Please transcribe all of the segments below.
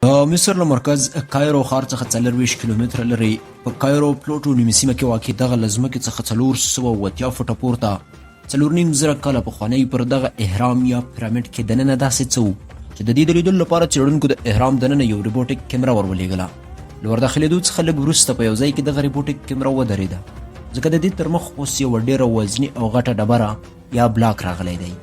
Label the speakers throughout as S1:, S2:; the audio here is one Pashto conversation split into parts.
S1: مصر له مرکز کایرو ښار څخه 40 کیلومتره لرې په کایرو پلوټو نیمې سیمه کې واقع دغه له ځمکې څخه 480 فوټه پورته 4.5 زره کاله پخوانی پر دغه اهرام یا پیرامید کې دننه داسې څه و چې د دې د لیدلو لپاره څېړونکو د اهرام دننه یو روبوټیک کیمره ورولېږله. له ورداخلېدو څخه لږ وروسته په یو ځای کې دغه روبوټیک کیمره ودرېده ځکه د دې تر مخ اوس یو ډېره وزني او غټه ډبره یا بلاک راغلی دی.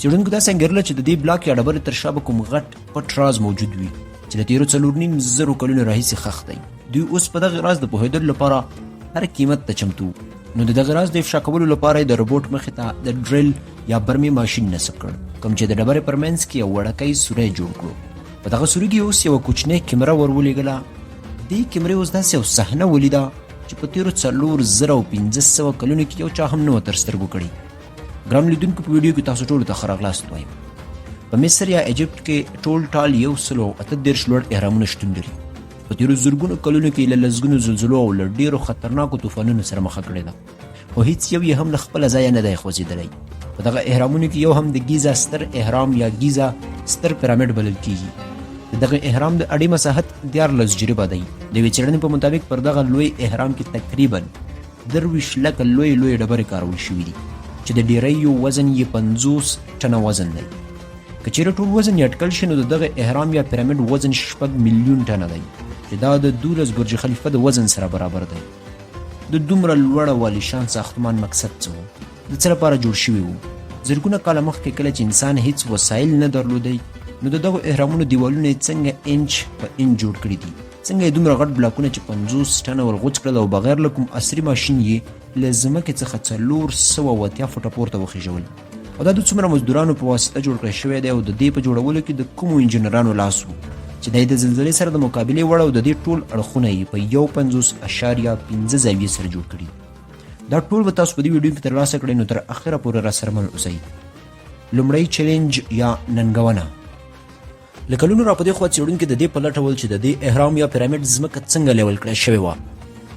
S1: څېړونکو داسې انګېرله چې د دې بلاک یا ډبرې تر شا به کوم غټ پټ راز موجود وي چې د تېرو 4.5 زرو کلونو راهیسې خښ دی. دوی اوس په دغه راز د پوهېدلو لپاره هر قیمت ته چمتو. نو د دغه راز د افشا کولو لپاره د روبوټ مخې ته د ډریل یا برمې ماشین نصب کړ کوم چې د ډبرې پر منځ کې یو وړوکی سوری جوړ کړو. په دغه سوري کې اوس یوه کوچنۍ کیمره ورولېږله. دې کیمرې اوس داسې یو صحنه ولیده چې په تېرو 4,500 کلونو کې یو چا هم نه وه تر سترګو کړې. ګرام لیدونکو په ویډیو کې تاسو ټولو ته ښه راغلاست وایم. په مصر یا ایجپت کې ټول ټال 138 لوړ اهرامونه شتون لري. په تېرو زرګونو کلونو کې له لسګونو زلزلو او له ډېرو خطرناکو طوفانونو سره مخه کړې ده خو هیڅ یو یې هم له خپله ځایه نه دی خوځېدلی. په دغه اهرامونو کې یو هم د ګیزا ستر اهرام یا ګیزا ستر پیرامید بلل کیږي. د دغه اهرام د اډې مساحت 14 جریبه دی. د یوې څېړنې په مطابق پر دغه لوی اهرام کې تقریبا 23 لکه لوی ډبرې کارول شوي دي چې د ډېریو وزن یې 50 ټنه وزن دی. که چیرې ټول وزن یې اټکل شي نو د دغه اهرام یا پیرامید وزن 6 میلیون ټنه دی چې دا د 12 برج خلیفه د وزن سره برابر دی. د دومره لوړه والیشان ساختمان مقصد څه و؟ د څه لپاره جوړ شوي و؟ زرګونه کاله مخکې کله چې انسان هیڅ وسایل نه درلودی نو د دغو اهرامونو دیوالونه یې څنګه انچ په انچ جوړ کړي دي؟ څنګه یې دومره غټ بلاکونه چې 50 ټنه ورغوڅ کړل او بغیر له کوم عصري ماشین یې له ځمکې څخه 480 فوټه پورته وخېژول؟ او دا د څومره مزدورانو په واسطه جوړ کړی شوی دی او د دې په جوړولو کې د کومو انجینرانو لاس و چې دی د زلزلې سره د مقابلې وړ او د دې ټول اړخونه یې په 51.5 زاویې سره جوړ کړي. دا ټول به تاسو په دې ویډیو کې ترلاسه کړئ نو تر اخره پورې راسره مل اوسئ. لومړی چیلنج یا ننګونه. له کلونو را په دې خوا څېړونکي د دې په لټه ول چې د دې اهرام یا پیرامید ځمکه څنګه لیول کړی شوې وه.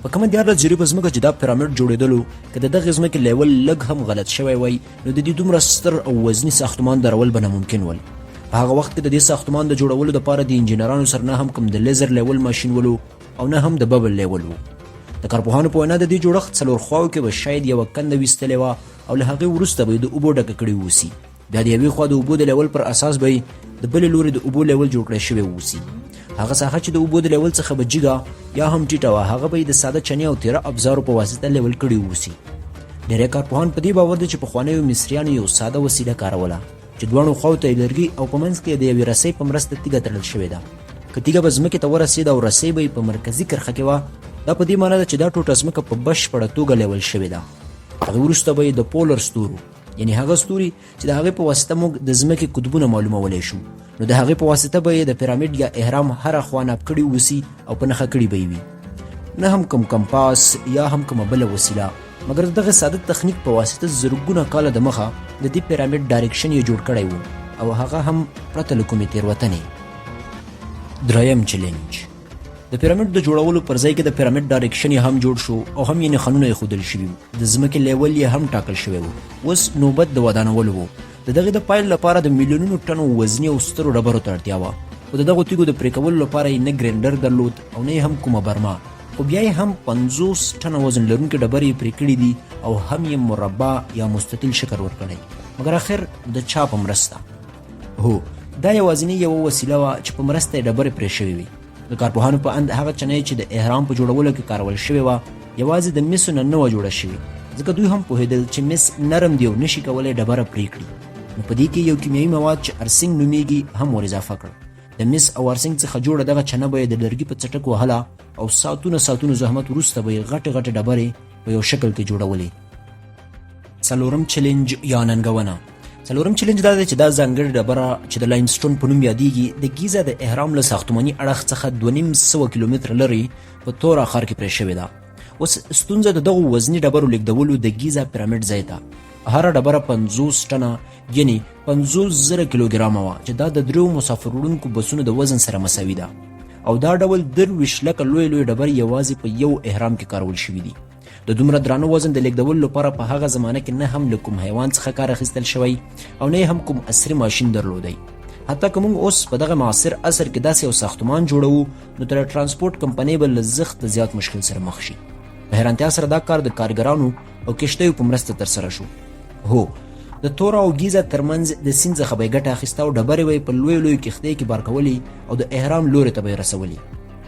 S1: په کومه 14 جریبه ځمکه چې دا پیرامید جوړېدلو که د دغې ځمکې لیول لږ هم غلط شوی وی نو د دې دومره ستر او وزني ساختمان درول به ناممکن ول. په هغه وخت کې د دې ساختمان د جوړولو دپاره د انجینرانو سره نه هم کوم د لیزر لیول ماشین ولو او نه هم د ببل لیول و. د کارپوهانو په وینا د دې جوړښت څلور خواو کې به شاید یوه کنده ویستلې وه او له هغې وروسته به یې د اوبو ډکه کړې واوسي. بیا د یوې خوا د اوبو د لیول پر اساس به یې د بلې لورې د اوبو لیول جوړ کړی شوی واوسي. هغه ساحه چې د اوبو د لیول څخه به جګه یا هم ټیټه وه هغه به یې د ساده چنې او تیره ابزارو په واسطه لیول کړي واوسي. ډېری کارپوهان په دې باور دي چې پخوانیو مصریانو یو ساده وسیله کاروله چې دواړو خواو ته یې لرګي او په منځ کې یې د یوې رسۍ په مرسته تیږه تړل شوې ده. که تیږه به ځمکې ته ورسېده او رسۍ به یې په مرکزي کرښه کې وه دا په دې معنی ده چې دا ټوټه ځمکه په بشپړه توګه لیول شوې ده. هغې وروسته به یې د پولر ستورو یعنې هغه ستوري چې د هغې په واسطه موږ د ځمکې قطبونه معلومولی شو نو د هغې په واسطه به یې د پیرامید یا اهرام هره خوا ناب کړي اوسي او په نښه کړي به یې وي. نه هم کوم کمپاس یا هم کومه بله وسیله مګر د دغه ساده تخنیک په واسطه زرګونه کاله د مخه د دې پیرامید ډایرکشن یې جوړ کړی و او هغه هم پرته له کومې تېروتنې. دریم چیلنج. د پیرامید د جوړولو پر ځای کې د پیرامید ډایرکشن یې هم جوړ شو او هم یې نښانونه ایښودل شوي وو. د ځمکې لیول یې هم ټاکل شوی و. اوس نوبت د ودانولو و. د دغې د پایل لپاره د میلیونونو ټنو وزني او سترو ډبرو ته اړتیا وه خو د دغو تیږو د پرې کولو لپاره یې نه ګرینډر درلود او نه یې هم کومه برمه خو بیا یې هم 50 ټنه وزن لرونکې ډبرې یې پرې کړي دي او هم یې مربع یا مستطیل شکل ورکړی مګر اخر د چا په مرسته؟ هو دا یوازینۍ یوه وسیله وه چې په مرسته یې ډبرې پرې شوې وي. د کارپوهانو په اند هغه چنۍ چې د اهرام په جوړولو کې کارول شوې وه یوازې د مسو نه نه وه جوړه شوې ځکه دوی هم پوهېدل چې مس نرم دی او نشي کولی ډبره پرې کړي. نو په دې کې یو کیمیاوي مواد چې ارسنګ نومیږي هم ور اضافه کړ. د مس او ارسنګ څخه جوړه دغه چنه به یې د لرګي په څټک وهله او ساعتونو زحمت وروسته به یې غټې ډبرې په یو شکل کې جوړولې. څلورم چیلنج یا ننګونه. څلورم چیلنج دا دی چې دا ځانګړې ډبره چې د لایمسټون په نوم یادیږي د ګیزا د اهرام له ساختماني اړخ څخه 2.5 کیلومتره لرې په تورا ښار کې پرې شوې ده. اوس ستونزه د دغو وزني ډبرو لیږدولو د ګیزا پیرامید ځای ته. هره ډبره 50 ټنه یعنی 50,000 کیلوګرامه وه چې دا د 3 مسافر وړونکو بسونو د وزن سره مساوي ده او دا ډول 23 لکه لوی ډبرې یوازې په یو اهرام کې کارول شوي دي. د دومره درانه وزن د لیږدولو لپاره په هغه زمانه کې نه هم له کوم حیوان څخه کار اخیستل شوی او نه هم کوم عصري ماشین درلودی. حتی که موږ اوس په دغه معاصر عصر کې داسې یو ساختمان جوړوو نو تر ټرانسپورټ کمپنۍ به له زښت زیات مشکل سره مخ شي. په حیرانتیا سره دا کار د کارګرانو او کشتیو په مرسته ترسره شو. هو د تورا او ګیزه ترمنځ د سیند څخه به یې ګټه اخیسته او ډبرې به یې په لویو لویو کښتۍ کې بار کولې او د احرام لوري ته به یې رسولې.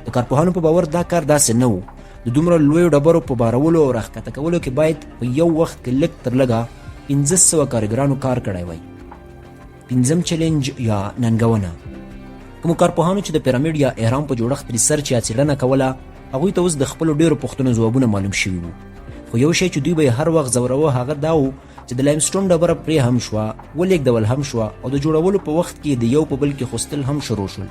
S1: د کارپوهانو په باور دا کار داسې نه و. د دومره لویو ډبرو په بارولو او راښکته کولو کې باید په یو وخت کې لږ تر لږه 1500 کارګرانو کار کړی وای. پنځم چیلنج یا ننګونه. کوم کارپوهانو چې د پیرامید یا اهرام په جوړښت ریسرچ یا څېړنه کوله هغوی ته اوس د خپلو ډېرو پوښتنو ځوابونه معلوم شوي وو. خو یو شی چې دوی به یې هر وخت ځوروه هغه دا و چې د لایمسټون ډبره پرې هم شوه، ولېږدول هم شوه او د جوړولو په وخت کې د یو په بل کې خوستل هم شروع شول.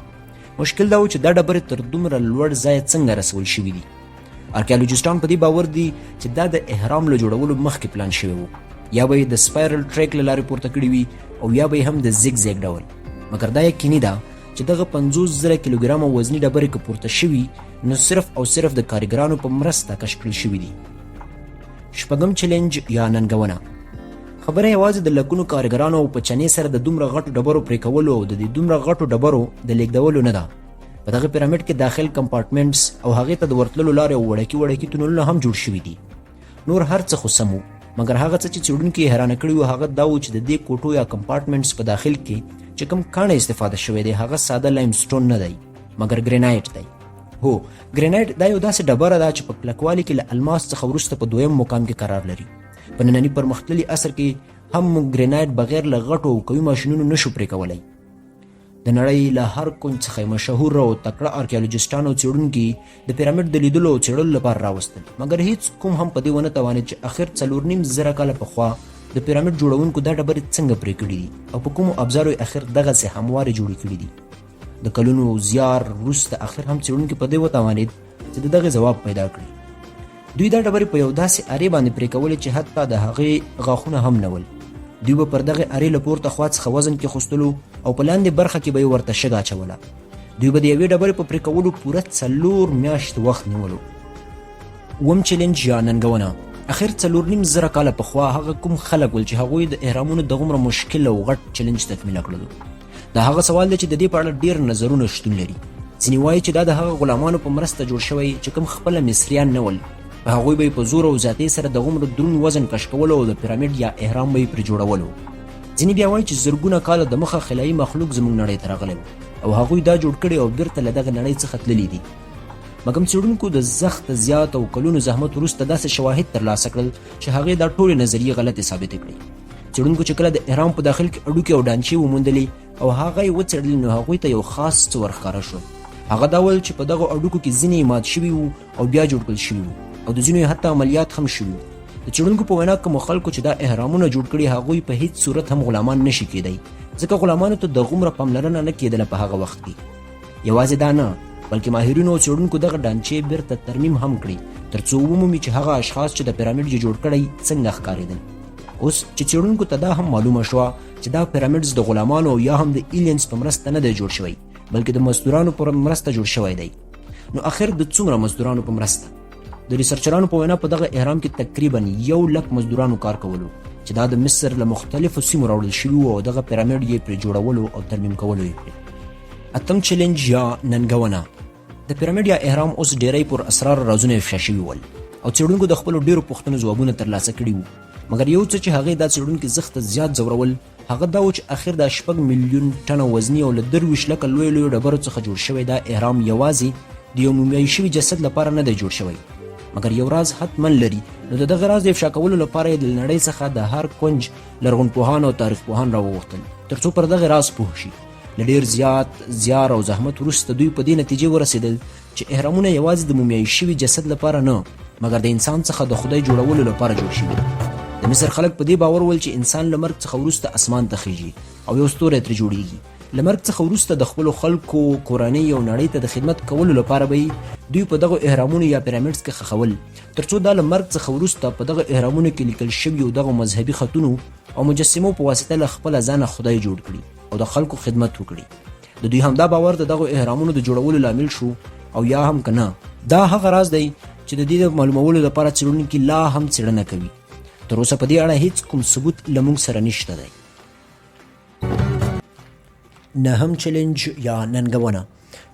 S1: مشکل دا و چې دا ډبرې تر دومره لوړ ځایه څنګه رسول شوي دي. ارکیالوجیسټان په دې باور دي چې دا د احرام له جوړولو مخکې پلان شوی و. یا به یې د سپایرل ټریک له لارې پورته کړي وي او یا به یې هم د زیګ زیګ ډول. مګر دا یقیني ده چې دغه 50,000 کیلوګرامه وزني ډبرې که پورته شوي نو صرف او صرف د کارګرانو په مرسته کش کړل شوي دي. شپږم چیلنج یا ننګونه. خبره یوازې د لکونو کارګرانو او په چنې سره د دومره غټو ډبرو پرې کولو او د دې دومره غټو ډبرو د لیږدولو نه ده. په دغه پیرامید کې داخل کمپارټمنټس او هغې ته د ورتللو لارې او وړکي تونلونه هم جوړ شوي دي. نور هر څه خو سم و، مګر هغه څه چې څېړونکي یې حیرانه کړي وو هغه دا و چې د دې کوټو یا کمپارټمنټس په داخل کې چې کوم کاڼی استفاده شوی دی هغه ساده لایمسټون نه دی مګر ګرینایټ دی. هو ګرینایټ دا یو داسې ډبره ده چې په کلکوالي کې له الماس څخه وروسته په دویم مقام کې قرار لري. په ننني پرمختللي عصر کې هم موږ ګرینایټ بغیر له غټو او قوي ماشینونو نشو پرې کولی. د نړۍ له هر کونج څخه مشهور او تکړه ارکیالوجیسټان او څېړونکي د پیرامید د لیدلو او څېړلو لپاره راوستل، مګر هیڅ کوم هم په دې ونه توانېد چې اخر 4.5 کاله پخوا د پیرامید جوړونکو دا ډبرې څنګه پرې کړي دي او په کومو ابزارو یې اخر دغسې هموارې جوړې کړي دي. د کلونو زیار وروسته اخر هم څېړونکي په دې وتوانېد چې د دغې ځواب پیدا کړي. دوی دا ډبرې په یو داسې ارې باندې پرې کولې چې حتی د هغې غاښونه هم نه ول. دوی به پر دغه ارې له پورته خوا څخه وزن کې خوستلو او په لاندې برخه کې به یې ورته شګه اچوله. دوی به د یوې ډبرې په پرې کولو پوره 4 میاشتې وخت نیولو. اووم چیلنج یا ننګونه. اخر 4.5 کاله پخوا هغه کوم خلک ول چې هغوی د احرامونو دغومره مشکل او غټ چیلنج تکمیله کړلو. دا هغه سوال دی چې د دې په اړه ډېر نظرونه شتون لري. ځینې وایي چې دا د هغه غلامانو په مرسته جوړ شوی چې کوم خپله مصریان نه ول. هغوی به یې په زور او زیاتۍ سره دغومره دروند وزن کش کولو او د پیرامید یا احرام به یې پرې جوړولو. ځینې بیا وایي چې زرګونه کاله د مخه خلایي مخلوق زموږ نړۍ ته راغلی او هغوی دا جوړ کړي او بیرته له دغه نړۍ څخه تللي دي. مګر څېړونکو د سخت زیات او کلونو زحمت وروسته داسې شواهد ترلاسه کړل چې هغې دا ټولې نظریې غلطې ثابتې کړې. څېړونکو چې کله د احرام په داخل کې اډوکې او ډانچې وموندلې او هغه یې وڅېړلې نو هغوی ته یو خاص څه ورښکاره شو. هغه دا ول چې په دغو اډوکو کې ځینې مات شوي وو او بیا جوړ کړل شوي وو او د ځینو یې حتی عملیات هم شوي وو. د څېړونکو په وینا کومو خلکو چې دا احرامونه جوړ کړي هغوی په هیڅ صورت هم غلامان نشي کېدی، ځکه غلامانو ته دغومره پاملرنه نه کېدله په هغه وخت کې. یوازې دا نه بلکې ماهرینو او څېړونکو دغه ډانچې بیرته ترمیم هم کړي تر څو ومومي چې هغه اشخاص چې د پیرامید یې جوړ کړی څنګه ښکارېدل. اوس چې څېړونکو ته دا هم معلومه شوه چې دا پیرامیډز د غلامانو او یا هم د ایلینز په مرسته نه دی جوړ شوی بلکې د مزدورانو په مرسته جوړ شوی دی. نو آخر د څومره مزدورانو په مرسته؟ د ریسرچرانو په وینا په دغه احرام کې تقریبا 100,000 مزدورانو کار کولو چې دا د مصر له مختلفو سیمو راوړل شوي وو او دغه پیرامید یې پرې جوړولو او ترمیم کولو یې کړی. اتم چیلنج یا ننګونه. د پیرامید یا احرام اوس ډیری پر اسرار رازونه افشا شوي ول او څېړونکو د خپلو ډېرو پوښتنو ځوابونه ترلاسه کړي وو. مګر یو څه چې هغې دا څېړونکي زښته زیات ځورول هغه دا و چې اخر دا 6 میلیون ټنه وزني او له 23 لکه لویو ډبرو څخه جوړ شوی دا احرام یوازې د یو مومیایي شوي جسد لپاره نه دی جوړ شوی، مګر یو راز حتما لري. نو د دغه راز د افشا کولو لپاره یې د نړۍ څخه د هر کونج لرغونپوهان او تاریخ پوهان راوغوښتل تر څو پر دغه راز پوه شي. له ډېر زیات زیار او زحمت وروسته دوی په دې نتیجې ورسېدل چې احرامونه یوازې د مومیایي شوي جسد لپاره نه مګر د انسان څخه د خدای جوړولو لپاره جوړ شوي. د مصر خلک په دې باور ول چې انسان له مرګ څخه وروسته اسمان ته خیږي او یو ستوری ترې جوړیږي. له مرګ څخه وروسته د خپلو خلکو کورنۍ او نړۍ ته د خدمت کولو لپاره به دوی په دغه احرامونو یا پیرامیډز کې ښخول تر څو دا له مرګ څخه وروسته په دغه احرامونو کې لیکل شوي دغه مذهبي خطونو او مجسمو په واسطه له خپله ځانه خدای جوړ کړي او د خلکو خدمت وکړي. د دوی همدا باور د دغه احرامونو د جوړولو لامل شو او یا هم که نه دا هغه راز دی چې د دې د معلومولو لپاره څېړونکي لا هم څېړنه کوي. تر اوسه په دې اړه هیڅ کوم ثبوت له موږ سره نشته دی. نهم چیلنج یا ننګونه.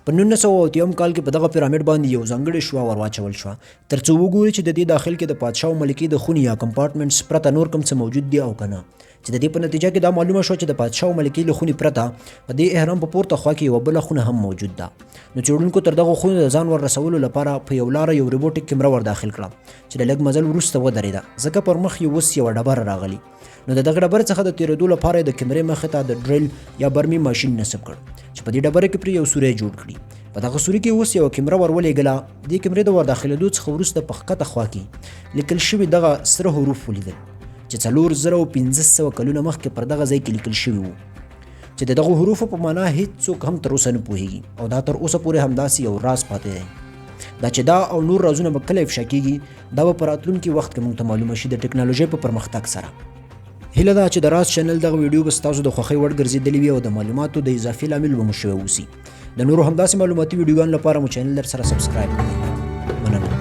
S1: په 1980 کال کې په دغه پیرامید باندې یو ځانګړې شوا ورواچول شوه تر څو وګوري چې د دې داخل کې د پادشاه او ملکې د خونې یا کمپارټمنټس پرته نور کوم څه موجود دي او کنه، چې د دې په نتیجه کې دا معلومه شوه چې د پادشاه او ملکې له خونې پرته په دې اهرام په پورته خوا کې یوه بله خونه هم موجود ده. نو څېړونکو تر دغه خونې د ځان ور رسولو لپاره په یو لاره یو روبوټیک کیمره ور داخل کړه چې د لږ مزل وروسته ودرېده ځکه پر مخ یې اوس یوه ډبره راغلي. نو د دغه ډبرې څخه د تېرېدو لپاره د کیمرې مخې ته د ډریل یا برمي ماشین نصب کړ چې په دې ډبره کې پرې یو سوری جوړ کړي. په دغه سوري کې اوس یوه کیمره ور ولېږله. دې کیمرې د ور داخلېدو څخه وروسته په ښکته خوا کې لیکل شوي دغه سره حروف ولیدل چې 4500 کلونه مخکې پر دغه ځای کې لیکل شوي وو چې د دغو حروفو په معنا هیڅوک هم تر اوسه نه پوهېږي او دا تر اوسه پورې همداسې یو راز پاتې دی. دا چې دا او نور رازونه به کله افشا کېږي دا به په راتلونکي وخت کې موږ ته معلومه شي د ټکنالوژۍ په پرمختګ سره. هیله ده چې د راز چینل دغه ویډیو به ستاسو د خوښۍ وړ ګرځېدلې وي او د معلوماتو د اضافي لامل به مو شوی اوسي. د نورو همداسې معلوماتي ویډیوګانو لپاره مو چینل در سره سبسکرایب کړئ. مننه.